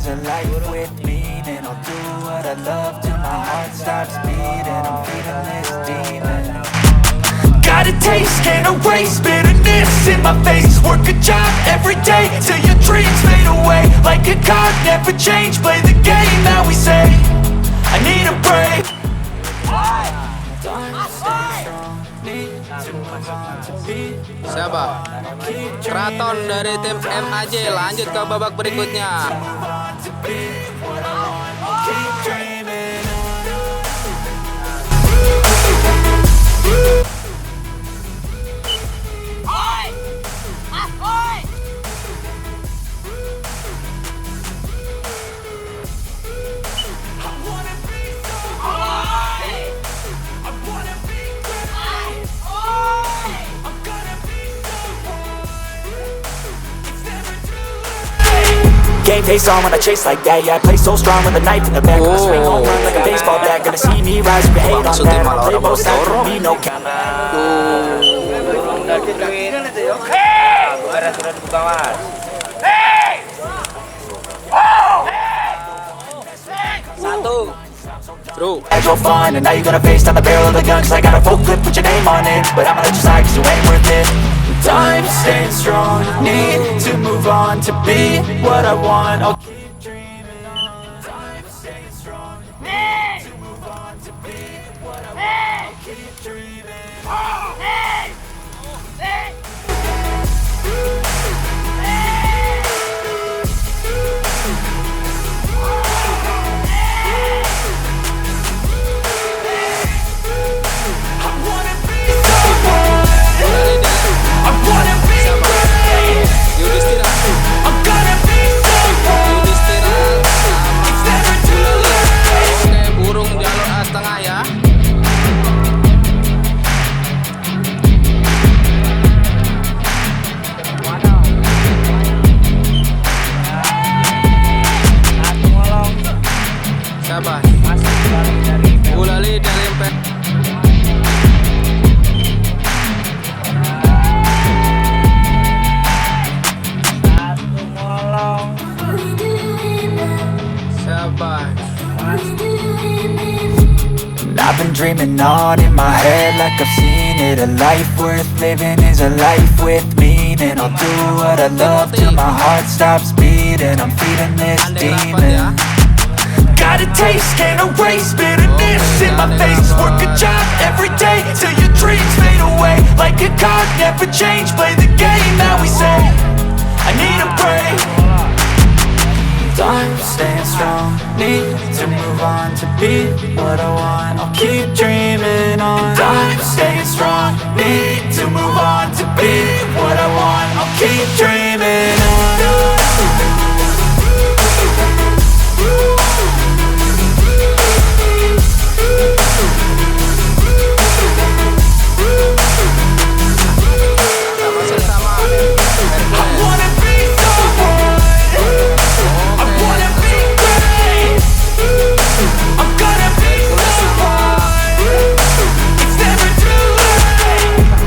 is a life with meaning. I'll do what I love till my heart stops beating. I'm feeding this demon. Got a taste, can't erase bitterness in my face. Work a job every day till your dreams fade away. Like a card, never change. Play the game that we say. I need a break. Siapa? Keraton dari tim MAJ lanjut ke babak berikutnya. Game face on when I chase like that. Yeah, I play so strong with a knife in the back. I swing home run like a baseball bat. Gonna see me rise, you hate on that. I play both sides, don't be no cap. Satu. Bro. Agile fun, and now you're gonna face down the barrel of the gun. Cause I got a full clip, put your name on it. But I'ma let you slide cause you ain't worth it. Time staying strong, need to move on to be what I want. I'll keep dreaming on. Time staying strong, need to move on to be what I want. I'll keep dreaming on. Burung jalur A tengah ya. Siapa? Ulali dari Pet. Siapa? I've been dreaming on in my head like I've seen it. A life worth living is a life with meaning. I'll do what I love till my heart stops beating. I'm feeding this demon. Got a taste, can't erase bitterness in my face. Work a job every day till your dreams fade away. Like a card, never change. Play the game that we say. I need a break. Time staying strong, need to move on to be what I want. I'll keep dreaming on. Time staying strong, need to move on to be what I want. I'll keep dreaming on.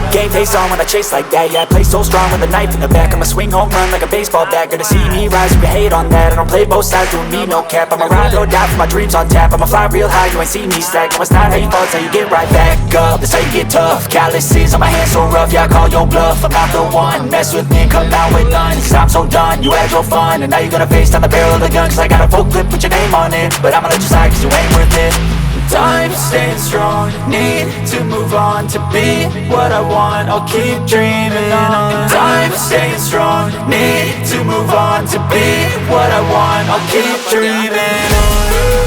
Game face on when I chase like that. Yeah, I play so strong with a knife in the back. I'ma swing home run like a baseball bat. Gonna see me rise, you can hate on that. I don't play both sides, doing me no cap. I'ma ride or die for my dreams on tap. I'ma fly real high, you ain't see me stack. No, it's not how you fall, it's how you get right back up. That's how you get tough. Calluses on my hands so rough, yeah, I call your bluff. I'm not the one, mess with me and come out with none. Cause I'm so done, you had your fun. And now you're gonna face down the barrel of the gun. Cause I got a full clip, put your name on it. But I'ma let you slide cause you ain't worth it. Time staying strong, need to move on to be what I want. I'll keep dreaming on. Time staying strong, need to move on to be what I want. I'll keep dreaming on.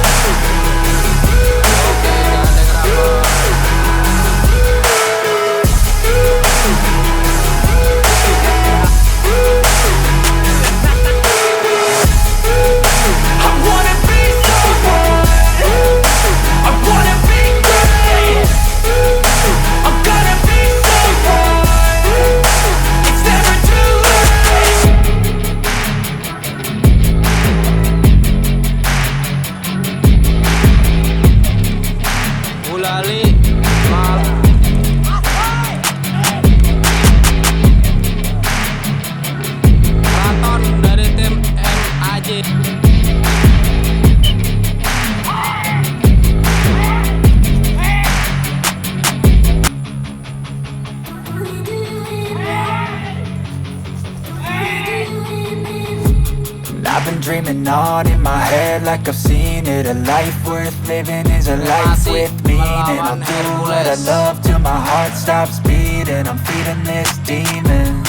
dreaming on in my head like I've seen it. A life worth living is a life with meaning. I'll do what I love till my heart stops beating. I'm feeding this demon.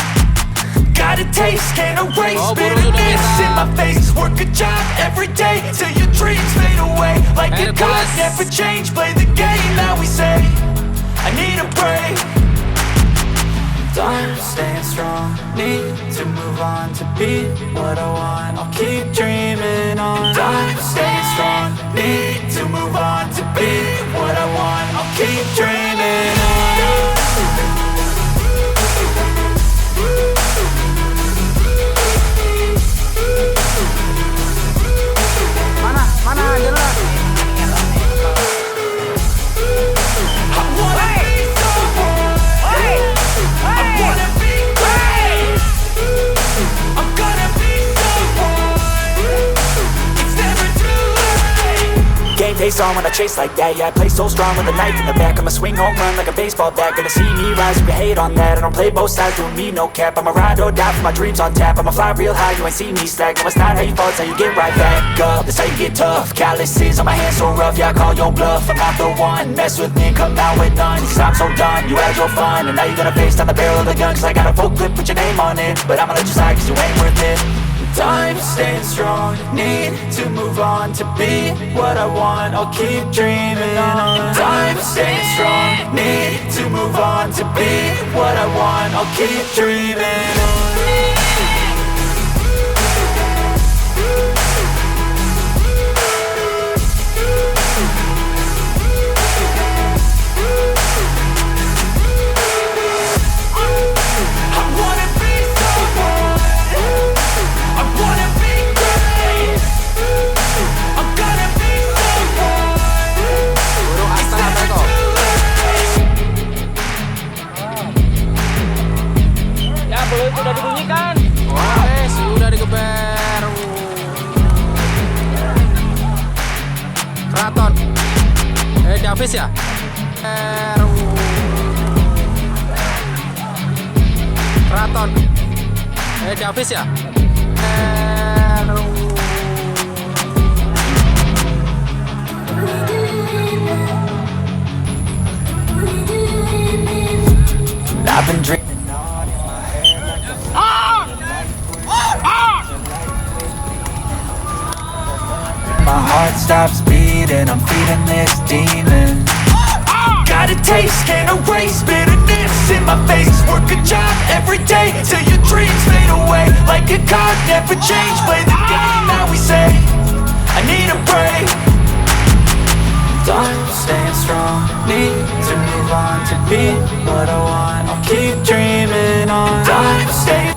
Got a taste, can't erase bitterness in my face. Work a job every day till your dreams fade away. Like a card, never change. Play the game that we say. I need a break. Time staying strong. Need to move on to be what I want. I'll keep dreaming on. Time staying strong. Need to move on to be what I want. I'll keep dreaming on. Mana jelas. Game face on when I chase like that. Yeah, I play so strong with a knife in the back. I'ma swing home run like a baseball bat. Gonna see me rise if you hate on that. I don't play both sides, doing me no cap. I'ma ride or die for my dreams on tap. I'ma fly real high, you ain't see me slack. No, it's not how you fall, it's how you get right back up. That's how you get tough. Calluses on my hands so rough, yeah, I call your bluff. I'm not the one, mess with me and come out with none. Cause I'm so done, you had your fun. And now you're gonna face down the barrel of the gun. Cause I got a full clip, put your name on it. But I'ma let you slide cause you ain't worth it. Time staying strong, need to move on to be what I want. I'll keep dreaming on. Time staying strong, need to move on to be what I want. I'll keep dreaming on. Sudah dibunyikan. Oke, sudah digeber. Keraton. Davis ya? Keraton. Davis ya? I've been drinking. My heart stops beating, I'm feeding this demon. Got a taste, can't erase bitterness in my face. Work a job every day till your dreams fade away. Like a card, never change. Play the game that we say. I need a break. Time staying strong, need to move on to be what I want. I'll keep dreaming on. Time staying